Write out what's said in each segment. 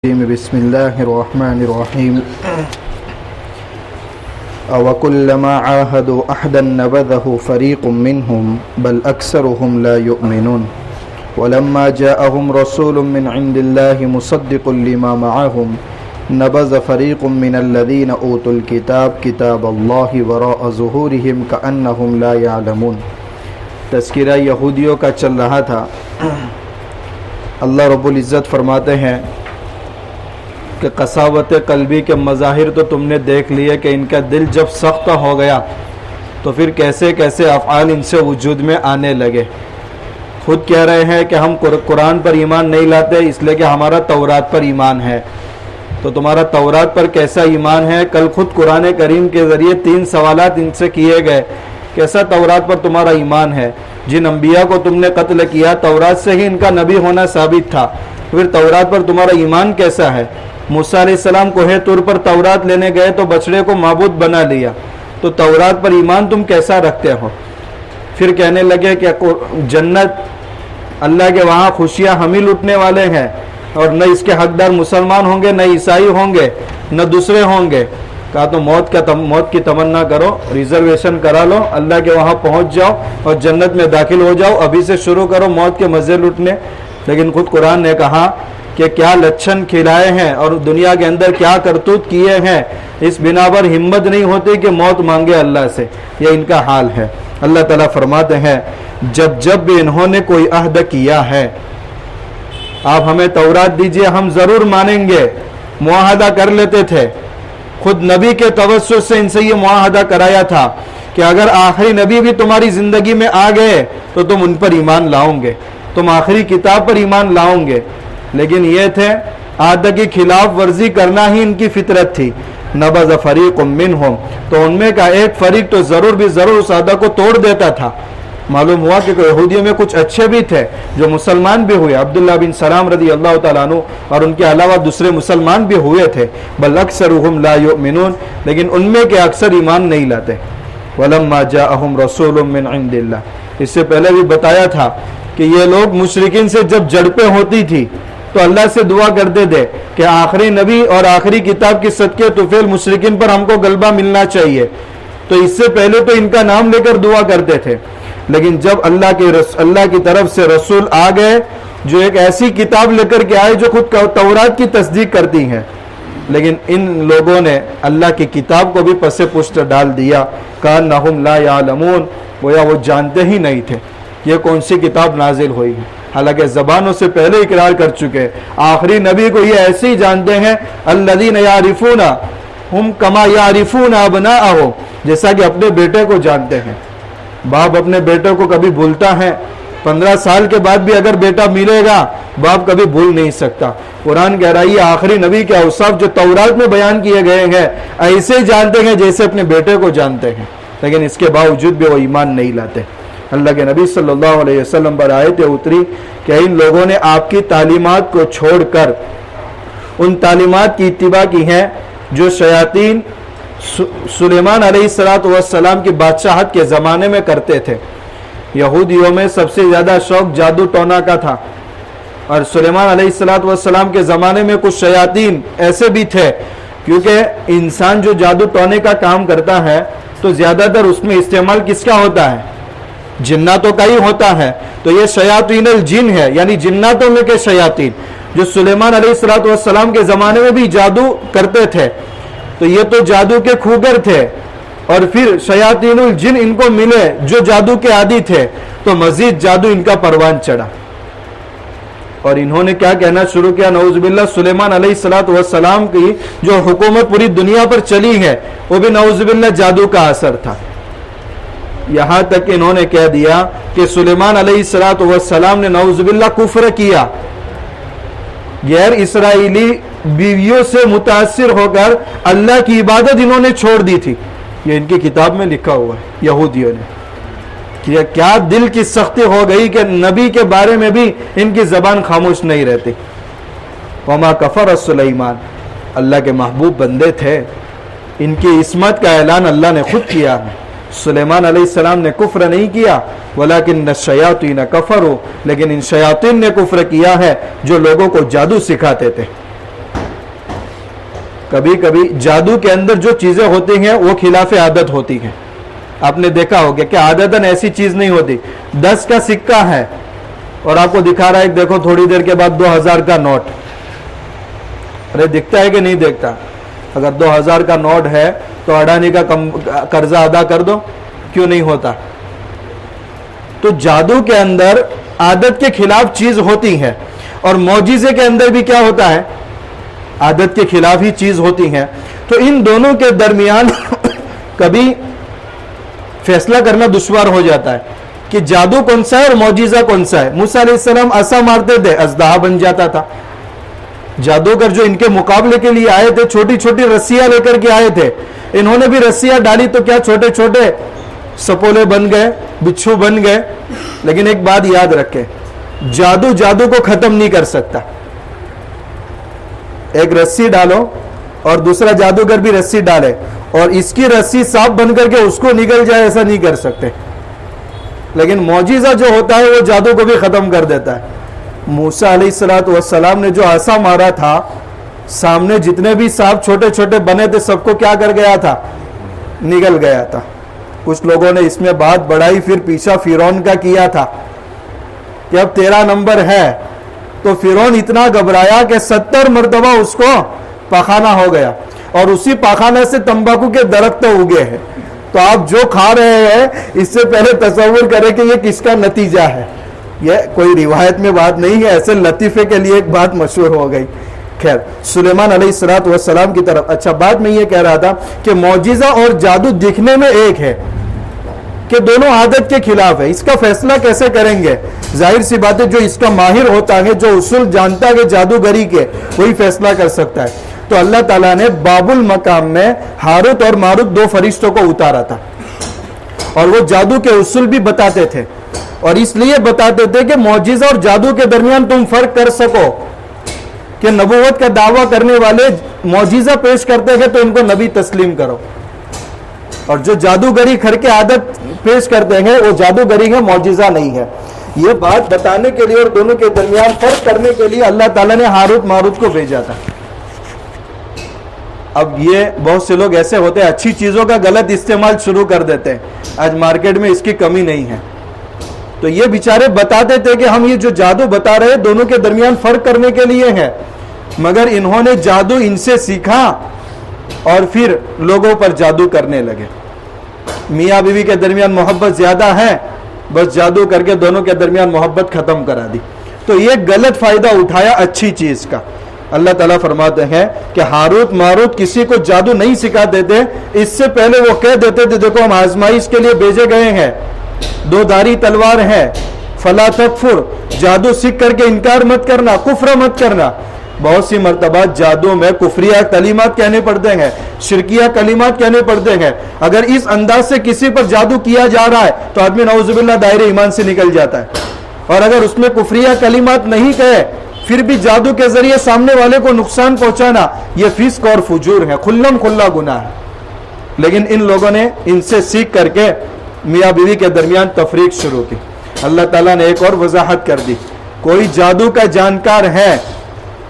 بسم الله الرحمن الرحيم أَوَكُلَّمَا عَاهَدُوا أَحْدًا نَبَذَهُ فَرِيقٌ مِّنْهُمْ بَلْ أَكْثَرُهُمْ لَا يُؤْمِنُونَ وَلَمَّا جَاءَهُمْ رَسُولٌ مِّنْ عِندِ اللَّهِ مُصَدِّقٌ لِّمَا مَعَهُمْ نَبَذَ فَرِيقٌ مِّنَ الَّذِينَ أُوتُوا الْكِتَابَ كِتَابَ اللَّهِ وَرَاءَ ظُهُورِهِمْ كَأَنَّهُمْ لَا يَعْلَمُونَ۔ تذکرہ یہودیوں کا چل رہا تھا۔ اللہ رب العزت فرماتے ہیں کہ قساوت قلبی کے مظاہر تو تم نے دیکھ لیے کہ ان کا دل جب سخت ہو گیا تو پھر کیسے کیسے افعال ان سے وجود میں آنے لگے۔ خود کہہ رہے ہیں کہ ہم قرآن پر ایمان نہیں لاتے اس لیے کہ ہمارا تورات پر ایمان ہے۔ تو تمہارا تورات پر کیسا ایمان ہے؟ کل خود قرآن کریم کے ذریعے 3 سوالات ان سے کیے گئے۔ کیسا تورات پر تمہارا ایمان ہے؟ جن انبیاء کو تم نے قتل کیا تورات سے ہی ان کا نبی ہونا ثابت تھا، پھر تورات پر تمہارا ایمان کیسا ہے؟ موسیٰ علیہ السلام کوہ طور پر تورات لینے گئے تو بچڑے کو معبود بنا لیا، تو تورات پر ایمان تم کیسا رکھتے ہو؟ پھر کہنے لگے کہ جنت اللہ کے وہاں خوشیاں ہم ہی لوٹنے والے ہیں اور نہ اس کے حقدار مسلمان ہوں گے، نہ عیسائی ہوں گے، نہ دوسرے ہوں گے۔ کہا تو موت کی تمنا کرو، ریزرویشن کرا لو، اللہ کے وہاں پہنچ جاؤ اور جنت میں داخل ہو جاؤ، ابھی سے شروع کرو موت کے مزے لوٹنے۔ لیکن خود قرآن نے کہا کہ کیا لچھن کھلائے ہیں اور دنیا کے اندر کیا کرتوت کیے ہیں، اس بنا پر ہمت نہیں ہوتی کہ موت مانگے اللہ سے، یہ ان کا حال ہے۔ اللہ تعالیٰ فرماتے ہیں جب بھی انہوں نے کوئی عہد کیا ہے، آپ ہمیں تورات دیجئے ہم ضرور مانیں گے، معاہدہ کر لیتے تھے۔ خود نبی کے توسط سے ان سے یہ معاہدہ کرایا تھا کہ اگر آخری نبی بھی تمہاری زندگی میں آ گئے تو تم ان پر ایمان لاؤں گے، تم آخری کتاب پر ایمان لاؤں گے۔ لیکن یہ تھے عہد کی خلاف ورزی کرنا ہی ان کی فطرت تھی۔ نبذ فریق منہم، تو ان میں کا ایک فریق تو ضرور بھی ضرور اس عہد کو توڑ دیتا تھا۔ معلوم ہوا کہ یہودیوں میں کچھ اچھے بھی تھے جو مسلمان بھی ہوئے، عبداللہ بن سلام رضی اللہ تعالیٰ عنہ، اور ان کے علاوہ دوسرے مسلمان بھی ہوئے تھے۔ بل اکثرهم لا یؤمنون، لیکن ان میں کے اکثر ایمان نہیں لاتے۔ ولما جاءهم رسول من عند اللہ، اس سے پہلے بھی بتایا تھا کہ یہ لوگ مشرکین سے جب جھڑپیں ہوتی تھی تو اللہ سے دعا کرتے تھے کہ آخری نبی اور آخری کتاب کے صدقے طفیل مشرکین پر ہم کو غلبہ ملنا چاہیے، تو اس سے پہلے تو ان کا نام لے کر دعا کرتے تھے۔ لیکن جب اللہ کی طرف سے رسول آ گئے جو ایک ایسی کتاب لے کر کے آئے جو خود تورات کی تصدیق کرتی ہیں، لیکن ان لوگوں نے اللہ کی کتاب کو بھی پس پشت ڈال دیا۔ کأنہم لا یعلمون، گویا وہ جانتے ہی نہیں تھے یہ کون سی کتاب نازل ہوئی ہے، حالانکہ زبانوں سے پہلے اقرار کر چکے۔ آخری نبی کو یہ ایسے ہی جانتے ہیں، الذین یعرفونہم کما یعرفون ابناءہم، جیسا کہ اپنے بیٹے کو جانتے ہیں۔ باپ اپنے بیٹے کو کبھی بھولتا ہے؟ 15 سال کے بعد بھی اگر بیٹا ملے گا باپ کبھی بھول نہیں سکتا۔ قرآن کہہ رہا ہے آخری نبی کے اوصاف جو تورات میں بیان کیے گئے ہیں ایسے جانتے ہیں جیسے اپنے بیٹے کو جانتے ہیں، لیکن اس کے باوجود بھی وہ ایمان نہیں لاتے۔ اللہ کے نبی صلی اللہ علیہ وسلم پر آیتیں اتری کہ ان لوگوں نے آپ کی تعلیمات کو چھوڑ کر ان تعلیمات کی اتباع کی ہے جو شیاطین سلیمان علیہ السلام کی بادشاہت کے زمانے میں کرتے تھے۔ یہودیوں میں سب سے زیادہ شوق جادو ٹونا کا تھا، اور سلیمان علیہ السلام کے زمانے میں کچھ شیاطین ایسے بھی تھے، کیونکہ انسان جو جادو ٹونے کا کام کرتا ہے تو زیادہ تر اس میں استعمال کس کا ہوتا ہے؟ جناتوں کا ہی ہوتا ہے۔ تو یہ شیاطین الجن ہے، یعنی جناتوں میں کے شیاطین جو سلیمان علیہ السلام کے زمانے میں بھی جادو کرتے تھے، تو یہ تو جادو کے خوگر تھے، اور پھر شیاطین الجن ان کو ملے جو جادو کے عادی تھے، تو مزید جادو ان کا پروان چڑھا، اور انہوں نے کیا کہنا شروع کیا؟ نعوذ باللہ سلیمان علیہ السلام کی جو حکومت پوری دنیا پر چلی ہے وہ بھی نعوذ باللہ جادو کا اثر تھا۔ یہاں تک کہ انہوں نے کہہ دیا کہ سلیمان علیہ السلام نے نعوذ باللہ کفر کیا، غیر اسرائیلی بیویوں سے متاثر ہو کر اللہ کی عبادت انہوں نے چھوڑ دی تھی۔ یہ ان کی کتاب میں لکھا ہوا ہے یہودیوں نے۔ کیا دل کی سختی ہو گئی کہ نبی کے بارے میں بھی ان کی زبان خاموش نہیں رہتی۔ وما کفر سلیمان، اللہ کے محبوب بندے تھے، ان کی عصمت کا اعلان اللہ نے خود کیا ہے۔ سلیمان علیہ السلام نے کفر نہیں کیا، ولیکن الشیاطین کفروا، لیکن ان شیاطین نے کفر کیا ہے جو لوگوں کو جادو سکھاتے تھے۔ کبھی کبھی جادو کے اندر جو چیزیں ہوتی ہیں وہ خلاف عادت ہوتی ہیں. آپ نے دیکھا ہوگا کہ عادتاً ایسی چیز نہیں ہوتی. 10 کا سکہ ہے اور آپ کو دکھا رہا ہے دیکھو تھوڑی دیر کے بعد 2000 کا نوٹ. ارے دکھتا ہے کہ نہیں دیکھتا؟ اگر 2000 کا نوٹ ہے تو اڈانی کا قرضہ ادا کر دو، کیوں نہیں ہوتا؟ تو جادو کے اندر عادت کے خلاف چیز ہوتی ہے اور معجزے کے اندر بھی کیا ہوتا ہے؟ عادت کے خلاف ہی چیز ہوتی ہے. تو ان دونوں کے درمیان کبھی فیصلہ کرنا دشوار ہو جاتا ہے کہ جادو کون سا ہے اور معجزہ کون سا ہے. موسیٰ علیہ السلام عصا مارتے تھے، اژدہا بن جاتا تھا. جادوگر جو ان کے مقابلے کے لیے آئے تھے چھوٹی چھوٹی رسیاں لے کر کے آئے تھے، انہوں نے بھی رسیاں ڈالی تو کیا چھوٹے چھوٹے سپولے بن گئے، بچھو بن گئے. لیکن ایک بات یاد رکھیں، جادو کو ختم نہیں کر سکتا. ایک رسی ڈالو اور دوسرا جادوگر بھی رسی ڈالے اور اس کی رسی سانپ بن کر کے اس کو نکل جائے، ایسا نہیں کر سکتے. لیکن معجزہ جو ہوتا ہے وہ جادو کو بھی ختم کر دیتا ہے. موسیٰ علیہ السلام نے جو عصا مارا تھا، سامنے جتنے بھی سانپ چھوٹے چھوٹے بنے تھے سب کو کیا کر گیا تھا؟ نگل گیا تھا. کچھ لوگوں نے اس میں بات بڑھائی، پھر پیچھا فرعون کا کیا تھا کہ اب 13 نمبر ہے. تو فرعون اتنا گھبرایا کہ 70 مرتبہ اس کو پاخانہ ہو گیا اور اسی پاخانہ سے تمباکو کے درخت اگے ہیں. تو آپ جو کھا رہے ہیں اس سے پہلے تصور کریں کہ یہ کس کا نتیجہ ہے. یہ کوئی روایت میں بات نہیں ہے، ایسے لطیفے کے لیے ایک بات مشہور ہو گئی. خیر، سلیمان علیہ السلام کی طرف. اچھا، بات میں یہ کہہ رہا تھا کہ معجزہ اور جادو دکھنے میں ایک ہے کہ دونوں عادت کے خلاف ہے. اس کا فیصلہ کیسے کریں گے؟ ظاہر سی بات ہے جو اس کا ماہر ہوتا ہے، جو اصول جانتا ہے کہ جادوگری کے، وہی فیصلہ کر سکتا ہے. تو اللہ تعالیٰ نے باب المقام میں ہاروت اور ماروت 2 فرشتوں کو اتارا تھا اور وہ جادو کے اصول بھی بتاتے تھے. اور اس لیے بتاتے تھے کہ معجزہ اور جادو کے درمیان تم فرق کر سکو کہ نبوت کا دعویٰ کرنے والے معجزہ پیش کرتے ہیں تو ان کو نبی تسلیم کرو، اور جو جادوگری کر کے عادت پیش کرتے ہیں وہ جادوگری ہے، معجزہ نہیں ہے. یہ بات بتانے کے لیے اور دونوں کے درمیان فرق کرنے کے لیے اللہ تعالیٰ نے ہاروت ماروت کو بھیجا تھا. اب یہ بہت سے لوگ ایسے ہوتے ہیں اچھی چیزوں کا غلط استعمال شروع کر دیتے ہیں. آج مارکیٹ میں اس کی کمی نہیں ہے. تو یہ بیچارے بتاتے تھے کہ ہم یہ جو جادو بتا رہے ہیں دونوں کے درمیان فرق کرنے کے لیے ہے، مگر انہوں نے جادو ان سے سیکھا اور پھر لوگوں پر جادو کرنے لگے. میاں بیوی کے درمیان محبت زیادہ ہے، بس جادو کر کے دونوں کے درمیان محبت ختم کرا دی. تو یہ غلط فائدہ اٹھایا اچھی چیز کا. اللہ تعالیٰ فرماتے ہیں کہ ہاروت ماروت کسی کو جادو نہیں سکھاتے تھے، اس سے پہلے وہ کہہ دیتے تھے دیکھو ہم آزمائش کے لیے بھیجے گئے ہیں، 2 دھاری تلوار ہے، فلا تکفر، جادو سیکھ کر کے انکار مت کرنا، کفر مت کرنا. بہت سی مرتبہ جادو میں کفریہ کلمات کہنے پڑتے ہیں، شرکیہ کلمات کہنے پڑتے ہیں. اگر اس انداز سے کسی پر جادو کیا جا رہا ہے تو آدمی نعوذ باللہ دائرے ایمان سے نکل جاتا ہے. اور اگر اس میں کفریہ کلمات نہیں کہے پھر بھی جادو کے ذریعے سامنے والے کو نقصان پہنچانا، یہ فسق اور فجور ہے، کھلم کھلا گناہ ہے. لیکن ان لوگوں نے ان سے سیکھ کر کے میاں بیوی کے درمیان تفریق شروع کی. اللہ تعالیٰ نے ایک اور وضاحت کر دی، کوئی جادو کا جانکار ہے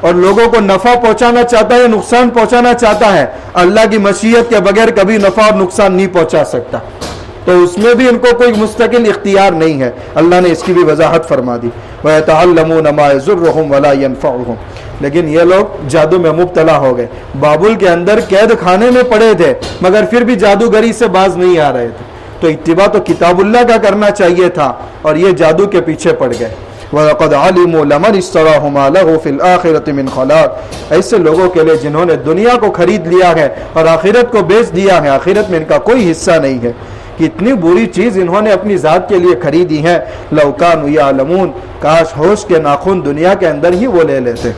اور لوگوں کو نفع پہنچانا چاہتا ہے، نقصان پہنچانا چاہتا ہے، اللہ کی مشیت کے بغیر کبھی نفع اور نقصان نہیں پہنچا سکتا. تو اس میں بھی ان کو کوئی مستقل اختیار نہیں ہے. اللہ نے اس کی بھی وضاحت فرما دی. وَيَتَعَلَّمُونَ مَا يَضُرُّهُمْ وَلَا يَنفَعُهُمْ. لیکن یہ لوگ جادو میں مبتلا ہو گئے، بابل کے اندر قید خانے میں پڑے تھے مگر پھر بھی جادوگری سے باز نہیں آ رہے تھے. تو اتباع تو کتاب اللہ کا کرنا چاہیے تھا اور یہ جادو کے پیچھے پڑ گئے. وَلَقَدْ عَلِمُوا لَمَنِ اشْتَرَاهُ مَا لَهُ فِي الْآخِرَةِ مِنْ خَلَاقٍ. ایسے لوگوں کے لیے جنہوں نے دنیا کو خرید لیا ہے اور آخرت کو بیچ دیا ہے، آخرت میں ان کا کوئی حصہ نہیں ہے. کتنی بری چیز انہوں نے اپنی ذات کے لیے خریدی ہے. لَوْ كَانُوا يَعْلَمُونَ. کاش ہوش کے ناخن دنیا کے اندر ہی وہ لے لیتے.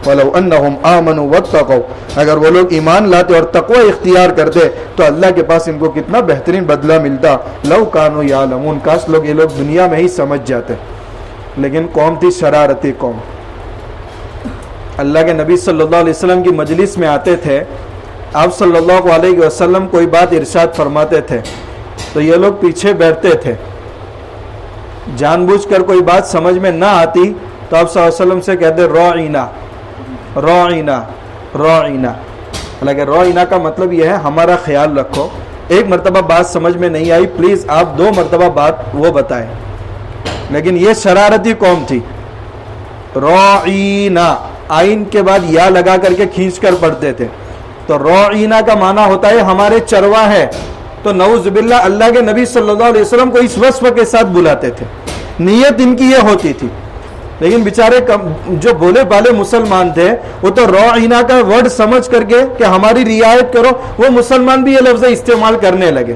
وَلَوْ أَنَّهُمْ آمَنُوا وَاتَّقَوْا. اگر وہ لوگ ایمان لاتے اور تقوی اختیار کرتے تو اللہ کے پاس ان کو کتنا بہترین بدلہ ملتا. لَوْ كَانُوا يَعْلَمُونَ. کاش لوگ یہ لوگ دنیا میں ہی سمجھ جاتے. لیکن قوم تھی شرارتی قوم. اللہ کے نبی صلی اللہ علیہ وسلم کی مجلس میں آتے تھے، آپ صلی اللہ علیہ وسلم کوئی بات ارشاد فرماتے تھے تو یہ لوگ پیچھے بیٹھتے تھے. جان بوجھ کر کوئی بات سمجھ میں نہ آتی تو آپ صلی اللہ علیہ وسلم سے کہتے راعینا راعینا راعینا. حالانکہ روینا کا مطلب یہ ہے ہمارا خیال رکھو. ایک مرتبہ بات سمجھ میں نہیں آئی, پلیز آپ 2 مرتبہ بات وہ بتائیں. لیکن یہ شرارتی قوم تھی. روینا آئین کے بعد یا لگا کر کے کھینچ کر پڑھتے تھے. تو روینا کا معنی ہوتا ہے ہمارے چرواہ ہے. تو نعوذ باللہ اللہ کے نبی صلی اللہ علیہ وسلم کو اس وصف کے ساتھ بلاتے تھے. نیت ان کی یہ ہوتی تھی. لیکن بیچارے جو بولے بالے مسلمان تھے وہ تو روینا کا ورڈ سمجھ کر کے کہ ہماری رعایت کرو, وہ مسلمان بھی یہ لفظ استعمال کرنے لگے.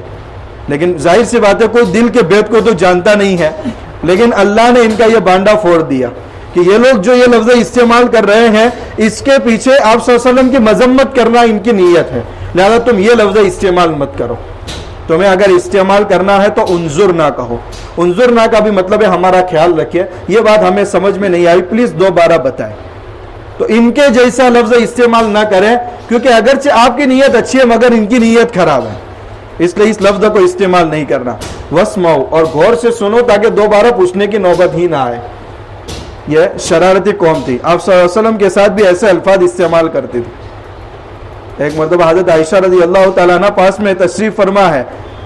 لیکن ظاہر سی بات ہے کوئی دل کے بیت کو تو جانتا نہیں ہے, لیکن اللہ نے ان کا یہ بانڈا پھوڑ دیا کہ یہ لوگ جو یہ لفظ استعمال کر رہے ہیں اس کے پیچھے آپ صلی اللہ علیہ وسلم کی مذمت کرنا ان کی نیت ہے, لہذا تم یہ لفظ استعمال مت کرو. تمہیں اگر استعمال کرنا ہے تو انظر نہ کہو. انظر نہ کا بھی مطلب ہے ہمارا خیال رکھیے. یہ بات ہمیں سمجھ میں نہیں آئی, پلیز دوبارہ بتائیں. تو ان کے جیسا لفظ استعمال نہ کریں, کیونکہ اگرچہ آپ کی نیت اچھی ہے مگر ان کی نیت خراب ہے, اس لیے اس لفظ کو استعمال نہیں کرنا. واسمعوا, اور غور سے سنو تاکہ دوبارہ پوچھنے کی نوبت ہی نہ آئے. یہ شرارتی قوم تھی, آپ صلی اللہ علیہ وسلم کے ساتھ بھی ایسے الفاظ استعمال کرتی تھی. ایک مرتبہ حضرت عائشہ رضی اللہ تعالیٰ عنہ پاس میں تشریف فرما ہے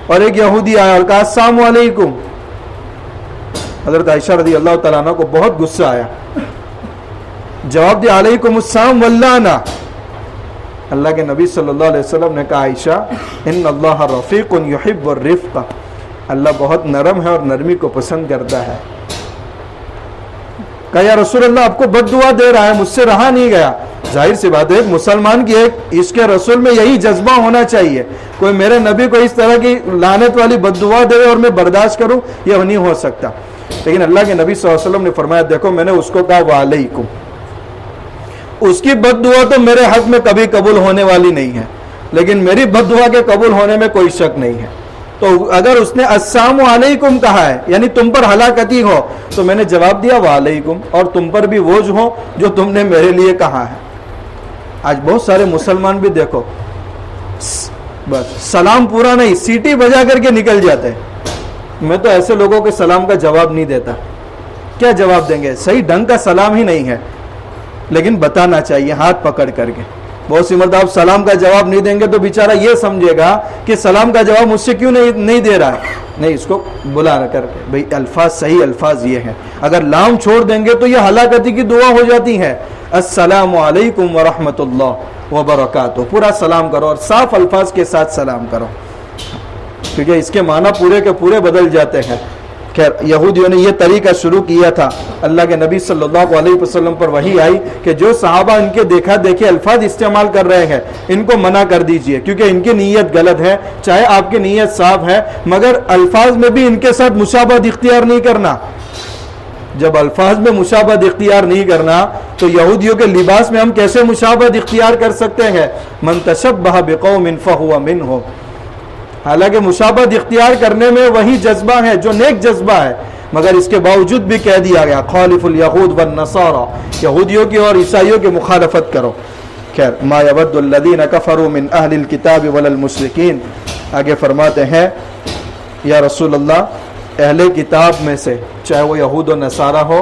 اور ایک یہودی آیا اور کہا السلام علیکم. حضرت عائشہ رضی اللہ تعالیٰ عنہ کو بہت غصہ آیا. جواب دیا علیکم السلام واللعنہ. اللہ کے نبی صلی اللہ علیہ وسلم نے کہا عائشہ ان اللہ رفیق یحب الرفق, اللہ بہت نرم ہے اور نرمی کو پسند کرتا ہے. کہا یا رسول اللہ آپ کو بد دعا دے رہا ہے, مجھ سے رہا نہیں گیا. ظاہر سی بات ہے ایک مسلمان کی ایک عشق رسول میں یہی جذبہ ہونا چاہیے. کوئی میرے نبی کو اس طرح کی لعنت والی بد دعا دے اور میں برداشت کروں, یہ نہیں ہو سکتا. لیکن اللہ کے نبی صلی اللہ علیہ وسلم نے فرمایا دیکھو میں نے اس کو کہا وعلیکم, اس کی بد دعا تو میرے حق میں کبھی قبول ہونے والی نہیں ہے, لیکن میری بد دعا کے قبول ہونے میں کوئی شک نہیں ہے. تو اگر اس نے السلام علیکم کہا ہے یعنی تم پر ہلاکتی ہو, تو میں نے جواب دیا وعلیکم, اور تم پر بھی وہ ہو جو تم نے میرے لیے کہا ہے. آج بہت سارے مسلمان بھی دیکھو بس سلام پورا نہیں, سیٹی بجا کر کے نکل جاتے ہیں. میں تو ایسے لوگوں کے سلام کا جواب نہیں دیتا. کیا جواب دیں گے؟ صحیح ڈھنگ کا سلام ہی نہیں ہے, لیکن بتانا چاہیے ہاتھ پکڑ کر کے. بہت سی مرتبہ آپ سلام کا جواب نہیں دیں گے تو بیچارہ یہ سمجھے گا کہ سلام کا جواب مجھ سے کیوں نہیں دے رہا ہے. نہیں, اس کو بلا کر کے بھئی الفاظ صحیح الفاظ یہ ہیں. اگر لام چھوڑ دیں گے تو یہ ہلاکتی کی دعا ہو جاتی ہے. السلام علیکم ورحمۃ اللہ وبرکاتہ, پورا سلام کرو اور صاف الفاظ کے ساتھ سلام کرو, کیونکہ اس کے معنی پورے کے پورے بدل جاتے ہیں. خیر, یہودیوں نے یہ طریقہ شروع کیا تھا. اللہ کے نبی صلی اللہ علیہ وسلم پر وحی آئی کہ جو صحابہ ان کے دیکھا دیکھے الفاظ استعمال کر رہے ہیں ان کو منع کر دیجئے, کیونکہ ان کی نیت غلط ہے. چاہے آپ کی نیت صاف ہے مگر الفاظ میں بھی ان کے ساتھ مشابہت اختیار نہیں کرنا. جب الفاظ میں مشابہت اختیار نہیں کرنا تو یہودیوں کے لباس میں ہم کیسے مشابہت اختیار کر سکتے ہیں؟ من تشبہ بقوم فہو منہم. حالانکہ مشابہت اختیار کرنے میں وہی جذبہ ہے جو نیک جذبہ ہے, مگر اس کے باوجود بھی کہہ دیا گیا خالف الیہود والنصارى, یہودیوں کی اور عیسائیوں کی مخالفت کرو. خیر, ما یود الذین کفروا من اہل الکتاب ولا المشرکین. آگے فرماتے ہیں یا رسول اللہ اہل کتاب میں سے چاہے وہ یہود و نصارہ ہو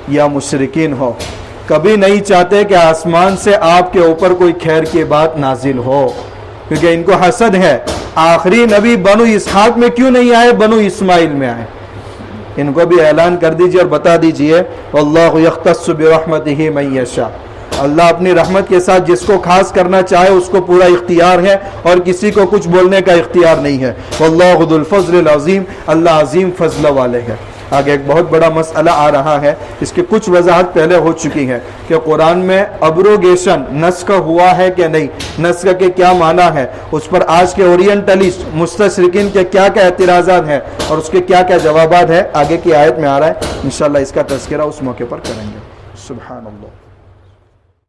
یا مشرکین ہو کبھی نہیں چاہتے کہ آسمان سے آپ کے اوپر کوئی خیر کی بات نازل ہو, کیونکہ ان کو حسد ہے. آخری نبی بنو اسحاق میں کیوں نہیں آئے, بنو اسماعیل میں آئے. ان کو بھی اعلان کر دیجئے اور بتا دیجئے واللہ یختص برحمتہ من یشاء, اللہ اپنی رحمت کے ساتھ جس کو خاص کرنا چاہے اس کو پورا اختیار ہے اور کسی کو کچھ بولنے کا اختیار نہیں ہے. واللہ ذو الفضل العظیم, اللہ عظیم فضل والے ہے. آگے ایک بہت بڑا مسئلہ آ رہا ہے, اس کی کچھ وضاحت پہلے ہو چکی ہے کہ قرآن میں ابروگیشن نسخ ہوا ہے کہ نہیں, نسخ کے کیا معنی ہے, اس پر آج کے اورینٹلسٹ مستشرقین کے کیا کیا اعتراضات ہیں اور اس کے کیا کیا جوابات ہیں. آگے کی آیت میں آ رہا ہے, انشاءاللہ اس کا تذکرہ اس موقع پر کریں گے. سبحان اللہ.